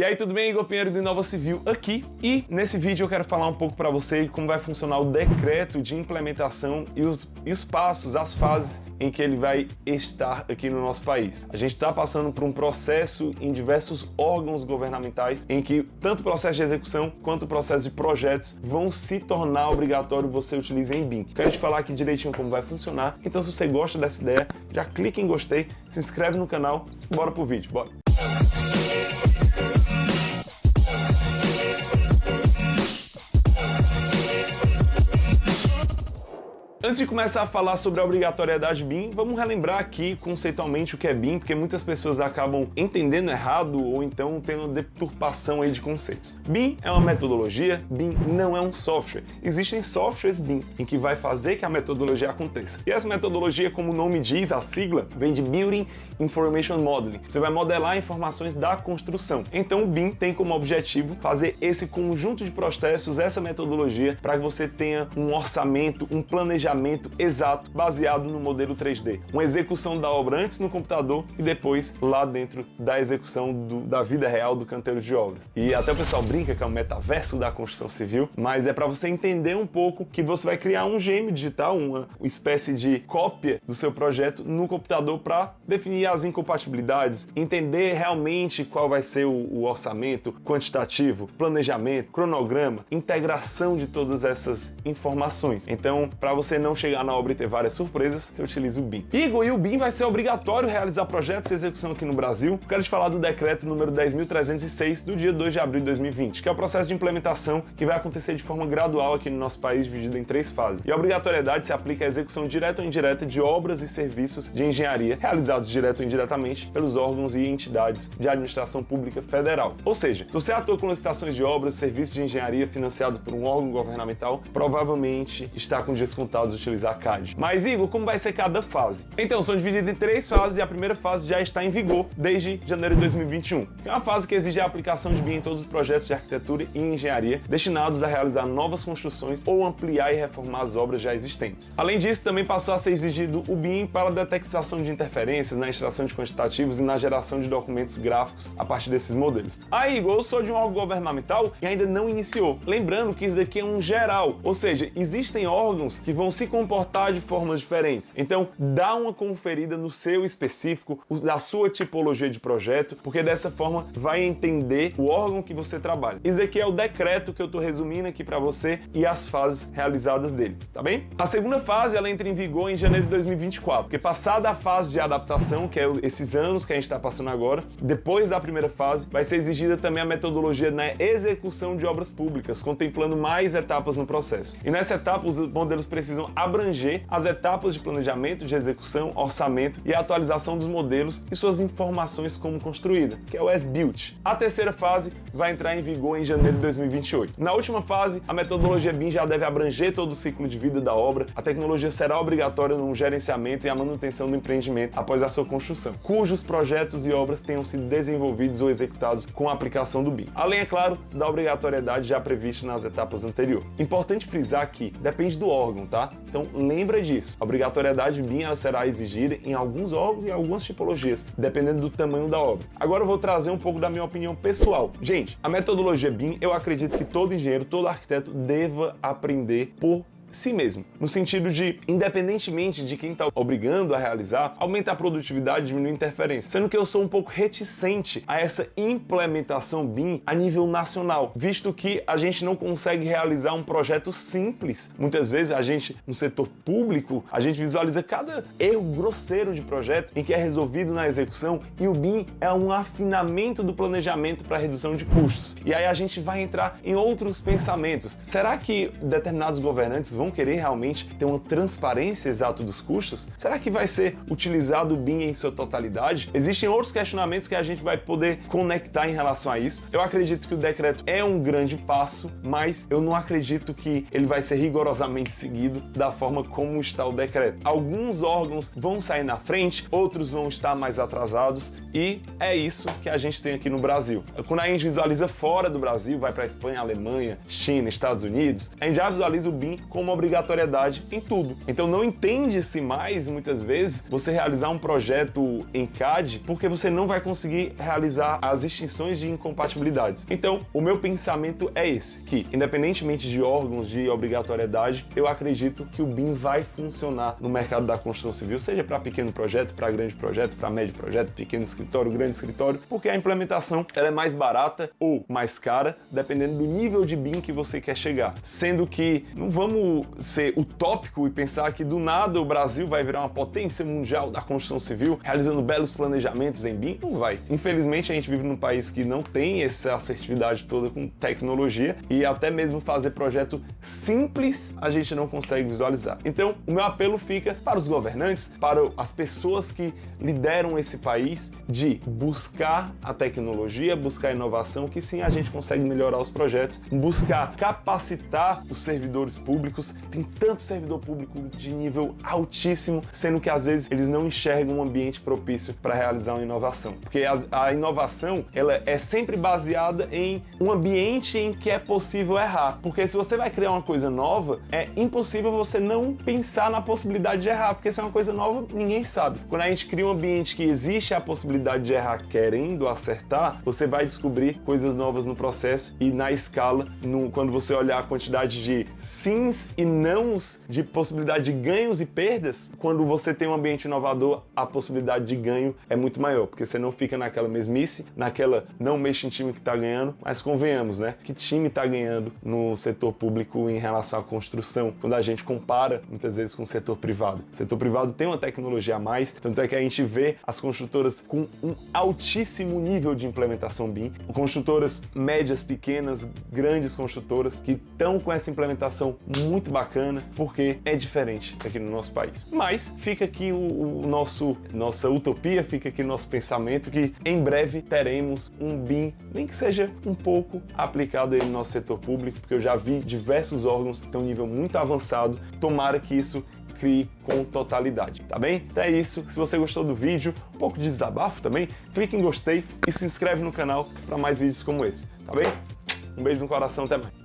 E aí, tudo bem? Igor Pinheiro do Inova Civil aqui. E nesse vídeo eu quero falar um pouco para você como vai funcionar o decreto de implementação e os passos, as fases em que ele vai estar aqui no nosso país. A gente está passando por um processo em diversos órgãos governamentais em que tanto o processo de execução quanto o processo de projetos vão se tornar obrigatório você utilizar em BIM. Quero te falar aqui direitinho como vai funcionar, então se você gosta dessa ideia, já clica em gostei, se inscreve no canal, bora pro vídeo, bora! Antes de começar a falar sobre a obrigatoriedade BIM, vamos relembrar aqui conceitualmente o que é BIM, porque muitas pessoas acabam entendendo errado ou então tendo deturpação aí de conceitos. BIM é uma metodologia, BIM não é um software. Existem softwares BIM, em que vai fazer que a metodologia aconteça. E essa metodologia, como o nome diz, a sigla, vem de Building Information Modeling. Você vai modelar informações da construção. Então o BIM tem como objetivo fazer esse conjunto de processos, essa metodologia, para que você tenha um orçamento, um planejamento exato baseado no modelo 3D. Uma execução da obra antes no computador e depois lá dentro da execução da vida real do canteiro de obras. E até o pessoal brinca que é o metaverso da construção civil, mas é para você entender um pouco que você vai criar um gêmeo digital, uma espécie de cópia do seu projeto no computador para definir as incompatibilidades, entender realmente qual vai ser o orçamento quantitativo, planejamento, cronograma, integração de todas essas informações. Então, para você não chegar na obra e ter várias surpresas, você utiliza o BIM. Igor, e o BIM vai ser obrigatório realizar projetos e execução aqui no Brasil? Quero te falar do decreto número 10.306 do dia 2 de abril de 2020, que é o processo de implementação que vai acontecer de forma gradual aqui no nosso país, dividido em 3 fases. E a obrigatoriedade se aplica à execução direta ou indireta de obras e serviços de engenharia realizados direto ou indiretamente pelos órgãos e entidades de administração pública federal. Ou seja, se você atua com licitações de obras e serviços de engenharia financiados por um órgão governamental, provavelmente está com dias contados utilizar CAD. Mas, Igor, como vai ser cada fase? Então, são divididas em 3 fases e a primeira fase já está em vigor desde janeiro de 2021. É uma fase que exige a aplicação de BIM em todos os projetos de arquitetura e engenharia destinados a realizar novas construções ou ampliar e reformar as obras já existentes. Além disso, também passou a ser exigido o BIM para a detecção de interferências na extração de quantitativos e na geração de documentos gráficos a partir desses modelos. Aí, Igor, eu sou de um órgão governamental e ainda não iniciou. Lembrando que isso daqui é um geral, ou seja, existem órgãos que vão se comportar de formas diferentes. Então, dá uma conferida no seu específico, da sua tipologia de projeto, porque dessa forma vai entender o órgão que você trabalha. Isso aqui é o decreto que eu estou resumindo aqui para você e as fases realizadas dele, tá bem? A segunda fase, ela entra em vigor em janeiro de 2024, porque passada a fase de adaptação, que é esses anos que a gente está passando agora, depois da primeira fase, vai ser exigida também a metodologia na execução de obras públicas, contemplando mais etapas no processo. E nessa etapa, os modelos precisam abranger as etapas de planejamento, de execução, orçamento e atualização dos modelos e suas informações como construída, que é o as-built. A terceira fase vai entrar em vigor em janeiro de 2028. Na última fase, a metodologia BIM já deve abranger todo o ciclo de vida da obra. A tecnologia será obrigatória no gerenciamento e a manutenção do empreendimento após a sua construção, cujos projetos e obras tenham sido desenvolvidos ou executados com a aplicação do BIM. Além, é claro, da obrigatoriedade já prevista nas etapas anteriores. Importante frisar que depende do órgão, tá? Então lembra disso. A obrigatoriedade BIM ela será exigida em alguns órgãos e algumas tipologias, dependendo do tamanho da obra. Agora eu vou trazer um pouco da minha opinião pessoal. Gente, a metodologia BIM, eu acredito que todo engenheiro, todo arquiteto deva aprender por si mesmo, no sentido de, independentemente de quem está obrigando a realizar, aumentar a produtividade, diminuir a interferência. Sendo que eu sou um pouco reticente a essa implementação BIM a nível nacional, visto que a gente não consegue realizar um projeto simples. Muitas vezes a gente, no setor público, a gente visualiza cada erro grosseiro de projeto em que é resolvido na execução e o BIM é um afinamento do planejamento para redução de custos. E aí a gente vai entrar em outros pensamentos. Será que determinados governantes vão querer realmente ter uma transparência exata dos custos? Será que vai ser utilizado o BIM em sua totalidade? Existem outros questionamentos que a gente vai poder conectar em relação a isso. Eu acredito que o decreto é um grande passo, mas eu não acredito que ele vai ser rigorosamente seguido da forma como está o decreto. Alguns órgãos vão sair na frente, outros vão estar mais atrasados e é isso que a gente tem aqui no Brasil. Quando a gente visualiza fora do Brasil, vai para a Espanha, Alemanha, China, Estados Unidos, a gente já visualiza o BIM como uma obrigatoriedade em tudo. Então não entende-se mais, muitas vezes, você realizar um projeto em CAD porque você não vai conseguir realizar as extinções de incompatibilidades. Então, o meu pensamento é esse, que independentemente de órgãos de obrigatoriedade, eu acredito que o BIM vai funcionar no mercado da construção civil, seja para pequeno projeto, para grande projeto, para médio projeto, pequeno escritório, grande escritório, porque a implementação ela é mais barata ou mais cara, dependendo do nível de BIM que você quer chegar. Sendo que não vamos ser utópico e pensar que do nada o Brasil vai virar uma potência mundial da construção civil, realizando belos planejamentos em BIM. Não vai. Infelizmente, a gente vive num país que não tem essa assertividade toda com tecnologia e até mesmo fazer projeto simples a gente não consegue visualizar. Então, o meu apelo fica para os governantes, para as pessoas que lideram esse país, de buscar a tecnologia, buscar a inovação, que sim, a gente consegue melhorar os projetos, buscar capacitar os servidores públicos. Tem tanto servidor público de nível altíssimo, sendo que às vezes eles não enxergam um ambiente propício para realizar uma inovação. Porque a inovação, ela é sempre baseada em um ambiente em que é possível errar. Porque se você vai criar uma coisa nova, é impossível você não pensar na possibilidade de errar, porque se é uma coisa nova, ninguém sabe. Quando a gente cria um ambiente que existe a possibilidade de errar querendo acertar, você vai descobrir coisas novas no processo e na escala, quando você olhar a quantidade de sims e nãos, de possibilidade de ganhos e perdas, quando você tem um ambiente inovador, a possibilidade de ganho é muito maior, porque você não fica naquela mesmice, naquela não mexe em time que está ganhando, mas convenhamos, né? Que time está ganhando no setor público em relação à construção, quando a gente compara muitas vezes com o setor privado. O setor privado tem uma tecnologia a mais, tanto é que a gente vê as construtoras com um altíssimo nível de implementação BIM, construtoras médias, pequenas, grandes construtoras que estão com essa implementação muito bacana, porque é diferente aqui no nosso país. Mas fica aqui nossa utopia, fica aqui nosso pensamento que em breve teremos um BIM, nem que seja um pouco aplicado aí no nosso setor público, porque eu já vi diversos órgãos que estão em nível muito avançado. Tomara que isso crie com totalidade, tá bem? Então é isso. Se você gostou do vídeo, um pouco de desabafo também, clique em gostei e se inscreve no canal para mais vídeos como esse, tá bem? Um beijo no coração, até mais.